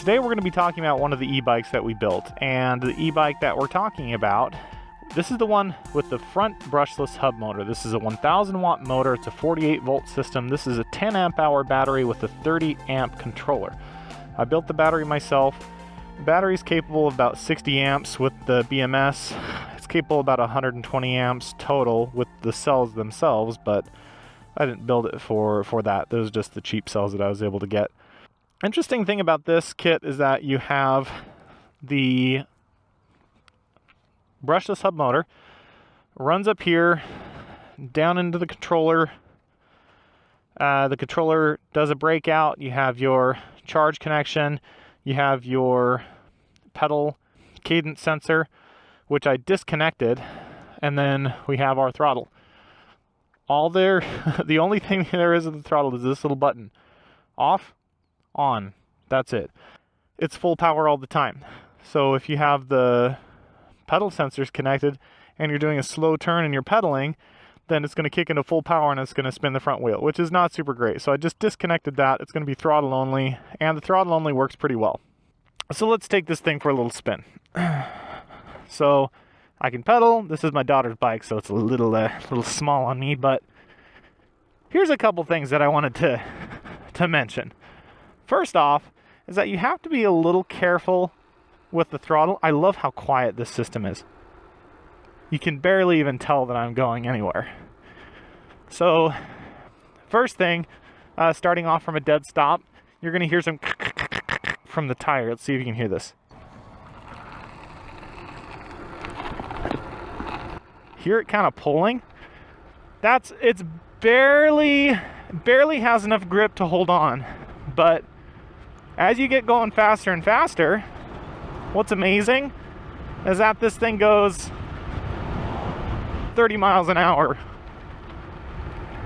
Today we're going to be talking about one of the e-bikes that we built, and the e-bike that we're talking about, this is the one with the front brushless hub motor. This is a 1000 watt motor. It's a 48 volt system. This is a 10 amp hour battery with a 30 amp controller. I built the battery myself. The battery is capable of about 60 amps with the BMS. It's capable of about 120 amps total with the cells themselves, but I didn't build it for that. Those are just the cheap cells that I was able to get. Interesting thing about this kit is that you have the brushless hub motor, runs up here, down into the controller. The controller does a breakout. You have your charge connection. You have your pedal cadence sensor, which I disconnected, and then we have our throttle. The only thing there is of the throttle is this little button. Off, on, that's it. It's full power all the time. So if you have the pedal sensors connected and you're doing a slow turn and you're pedaling, then it's going to kick into full power and it's going to spin the front wheel, which is not super great. So I just disconnected that. It's going to be throttle only, and the throttle only works pretty well. So let's take this thing for a little spin. So I can pedal. This is my daughter's bike, so it's a little small on me, but here's a couple things that I wanted to mention. First off is that you have to be a little careful with the throttle. I love how quiet this system is. You can barely even tell that I'm going anywhere. So first thing, starting off from a dead stop, you're going to hear some from the tire. Let's see if you can hear this. Hear it kind of pulling? It's barely has enough grip to hold on. But as you get going faster and faster, what's amazing is that this thing goes 30 miles an hour.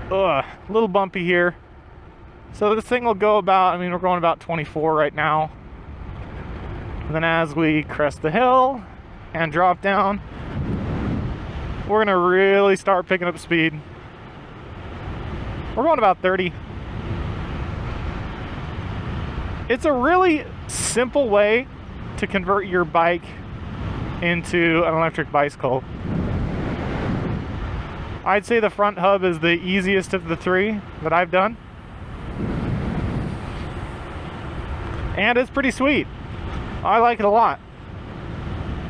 A little bumpy here. So this thing will go about, we're going about 24 right now. And then as we crest the hill and drop down, we're gonna really start picking up speed. We're going about 30. It's a really simple way to convert your bike into an electric bicycle. I'd say the front hub is the easiest of the three that I've done. And it's pretty sweet. I like it a lot.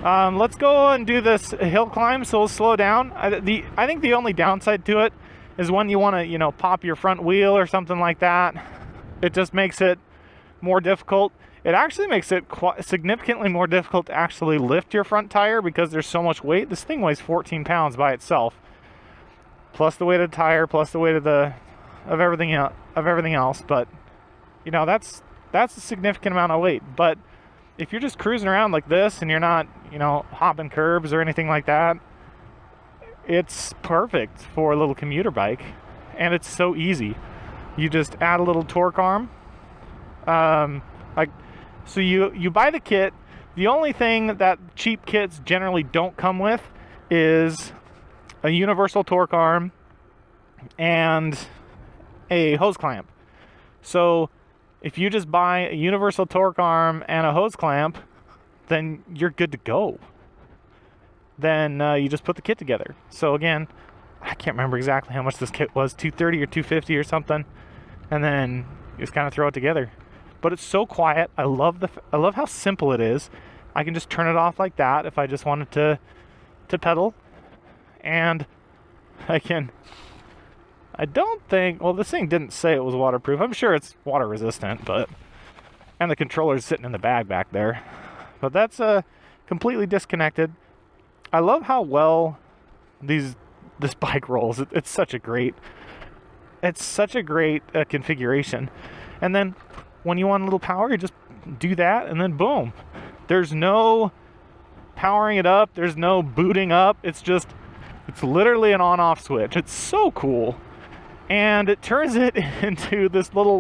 Let's go and do this hill climb, so we'll slow down. I think the only downside to it is when you want to, pop your front wheel or something like that. It just makes it more difficult. It actually makes it significantly more difficult to actually lift your front tire because there's so much weight. This thing weighs 14 pounds by itself, plus the weight of the tire, plus the weight of everything else. But that's a significant amount of weight. But if you're just cruising around like this and you're not, hopping curbs or anything like that, it's perfect for a little commuter bike, and it's so easy. You just add a little torque arm. So you buy the kit. The only thing that cheap kits generally don't come with is a universal torque arm and a hose clamp. So if you just buy a universal torque arm and a hose clamp, then you're good to go. Then you just put the kit together. So again, I can't remember exactly how much this kit was, $230 or $250 or something, and then you just kind of throw it together. But it's so quiet. I love how simple it is. I can just turn it off like that if I just wanted to pedal, and this thing didn't say it was waterproof. I'm sure it's water resistant, and the controller's sitting in the bag back there. But that's completely disconnected. I love how well this bike rolls. It's such a great configuration. And then when you want a little power, you just do that, and then boom. There's no powering it up. There's no booting up. It's literally an on-off switch. It's so cool. And it turns it into this little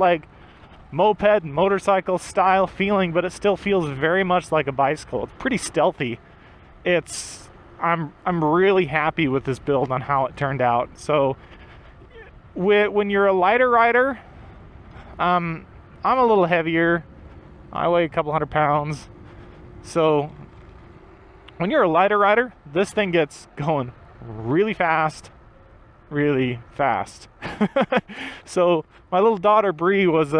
moped, motorcycle style feeling, but it still feels very much like a bicycle. It's pretty stealthy. I'm really happy with this build on how it turned out. So when you're a lighter rider, I'm a little heavier. I weigh a couple hundred pounds. So when you're a lighter rider, this thing gets going really fast, really fast. So my little daughter Bree was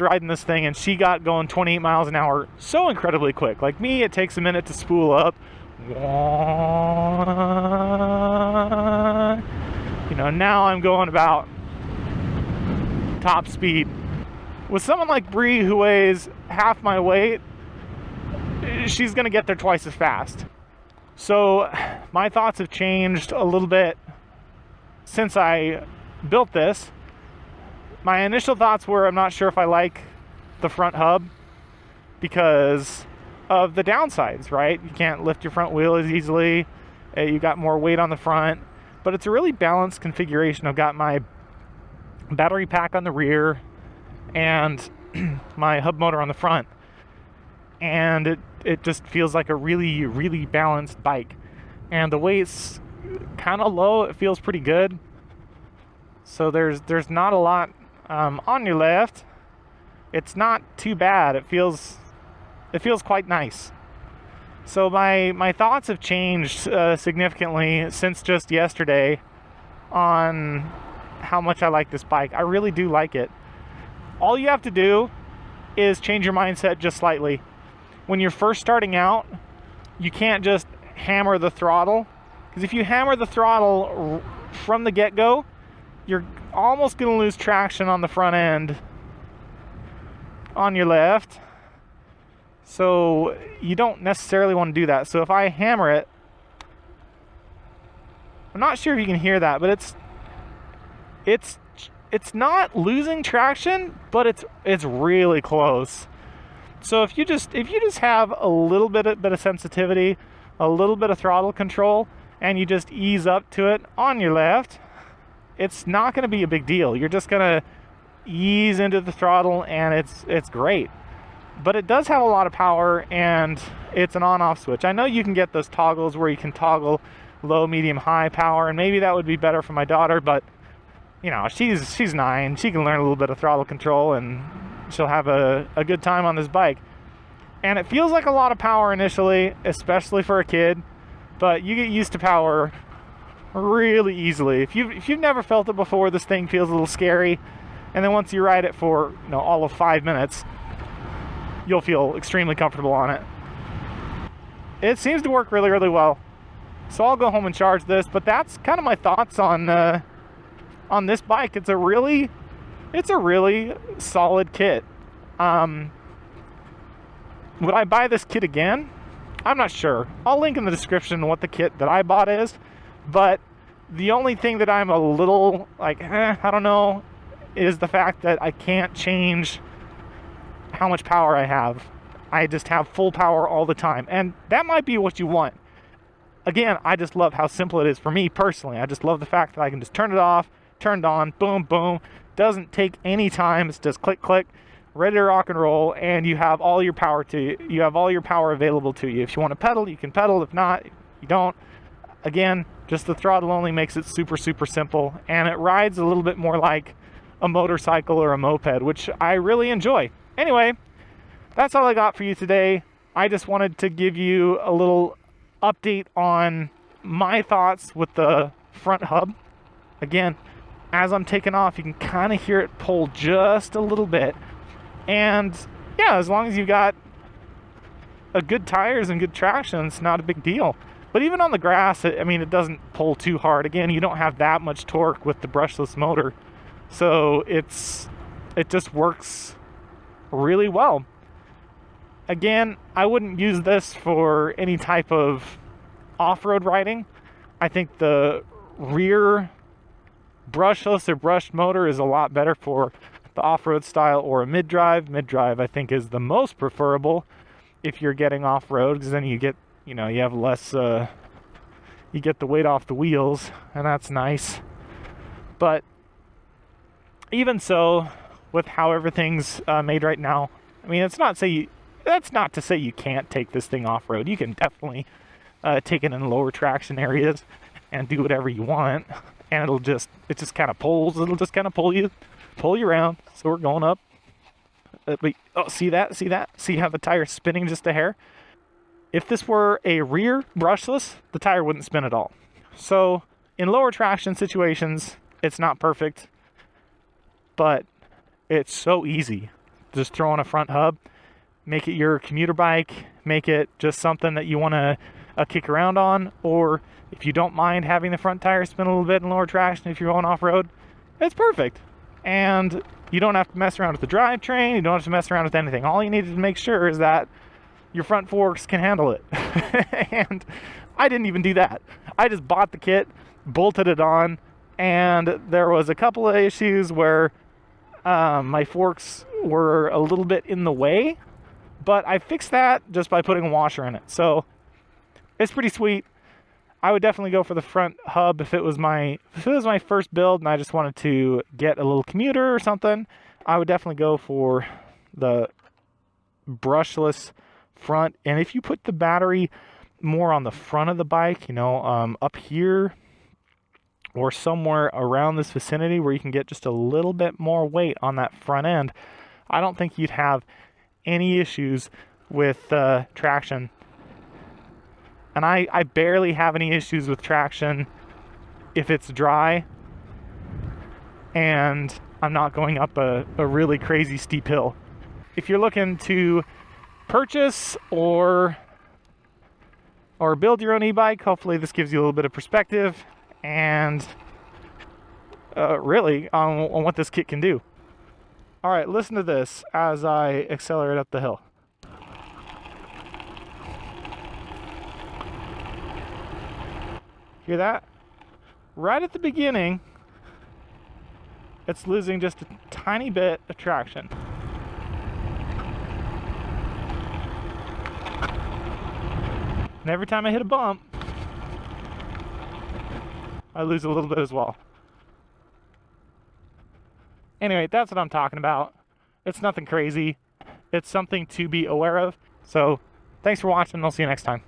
riding this thing, and she got going 28 miles an hour so incredibly quick. Like me, it takes a minute to spool up. You know, now I'm going about top speed. With someone like Bree who weighs half my weight, she's gonna get there twice as fast. So my thoughts have changed a little bit since I built this. My initial thoughts were, I'm not sure if I like the front hub because of the downsides, right? You can't lift your front wheel as easily. You got more weight on the front, but it's a really balanced configuration. I've got my battery pack on the rear and my hub motor on the front, and it just feels like a really, really balanced bike. And the weight's kind of low. It feels pretty good. So there's not a lot on your left. It's not too bad. It feels quite nice. So my thoughts have changed significantly since just yesterday on how much I like this bike. I really do like it. All you have to do is change your mindset just slightly. When you're first starting out, you can't just hammer the throttle, because if you hammer the throttle from the get-go, you're almost going to lose traction on the front end on your left. So you don't necessarily want to do that. So if I hammer it, I'm not sure if you can hear that, but it's not losing traction, but it's really close. So if you just have a little bit of sensitivity, a little bit of throttle control, and you just ease up to it on your left, it's not going to be a big deal. You're just going to ease into the throttle, and it's great. But it does have a lot of power, and it's an on-off switch. I know you can get those toggles where you can toggle low, medium, high power, and maybe that would be better for my daughter, but you know, she's 9. She can learn a little bit of throttle control, and she'll have a good time on this bike. And it feels like a lot of power initially, especially for a kid, but you get used to power really easily. If you've never felt it before, this thing feels a little scary, and then once you ride it for all of 5 minutes, you'll feel extremely comfortable on it. It seems to work really, really well. So I'll go home and charge this, but that's kind of my thoughts on this bike. It's a really solid kit. Would I buy this kit again? I'm not sure. I'll link in the description what the kit that I bought is, but the only thing that I'm a little like, I don't know, is the fact that I can't change how much power I have. I just have full power all the time, and that might be what you want. Again, I just love how simple it is for me personally. I just love the fact that I can just turn it off, turned on, boom, boom. Doesn't take any time. It's just click, click, ready to rock and roll, and you have all your power available to you. If you want to pedal, you can pedal. If not, you don't. Again, just the throttle only makes it super, super simple, and it rides a little bit more like a motorcycle or a moped, which I really enjoy. Anyway, that's all I got for you today. I just wanted to give you a little update on my thoughts with the front hub. Again, as I'm taking off, you can kind of hear it pull just a little bit. And yeah, as long as you've got a good tires and good traction, it's not a big deal. But even on the grass, it doesn't pull too hard. Again, you don't have that much torque with the brushless motor. So it just works really well. Again, I wouldn't use this for any type of off-road riding. I think the rear brushless or brushed motor is a lot better for the off-road style or a mid-drive. Mid-drive, I think, is the most preferable if you're getting off-road, because then you get, you have less, you get the weight off the wheels, and that's nice. But even so, with how everything's made right now, that's not to say you can't take this thing off-road. You can definitely take it in lower traction areas and do whatever you want, and it just kind of pulls. It'll just kind of pull you pull you around. So we're going up. Oh, see that? See that? See how the tire's spinning just a hair? If this were a rear brushless, the tire wouldn't spin at all. So in lower traction situations, it's not perfect, but it's so easy. Just throw on a front hub, make it your commuter bike, make it just something that you want to kick around on, or if you don't mind having the front tire spin a little bit in lower traction if you're going off-road, it's perfect. And you don't have to mess around with the drivetrain, you don't have to mess around with anything. All you need to make sure is that your front forks can handle it. And I didn't even do that. I just bought the kit, bolted it on, and there was a couple of issues where my forks were a little bit in the way, but I fixed that just by putting a washer in it. So it's pretty sweet. I would definitely go for the front hub if it was my first build and I just wanted to get a little commuter or something. I would definitely go for the brushless front. And if you put the battery more on the front of the bike, up here or somewhere around this vicinity where you can get just a little bit more weight on that front end, I don't think you'd have any issues with traction. And I barely have any issues with traction if it's dry and I'm not going up a really crazy steep hill. If you're looking to purchase or build your own e-bike, hopefully this gives you a little bit of perspective and really on what this kit can do. All right, listen to this as I accelerate up the hill. Hear that? Right at the beginning, it's losing just a tiny bit of traction. And every time I hit a bump, I lose a little bit as well. Anyway, that's what I'm talking about. It's nothing crazy. It's something to be aware of. So, thanks for watching, and I'll see you next time.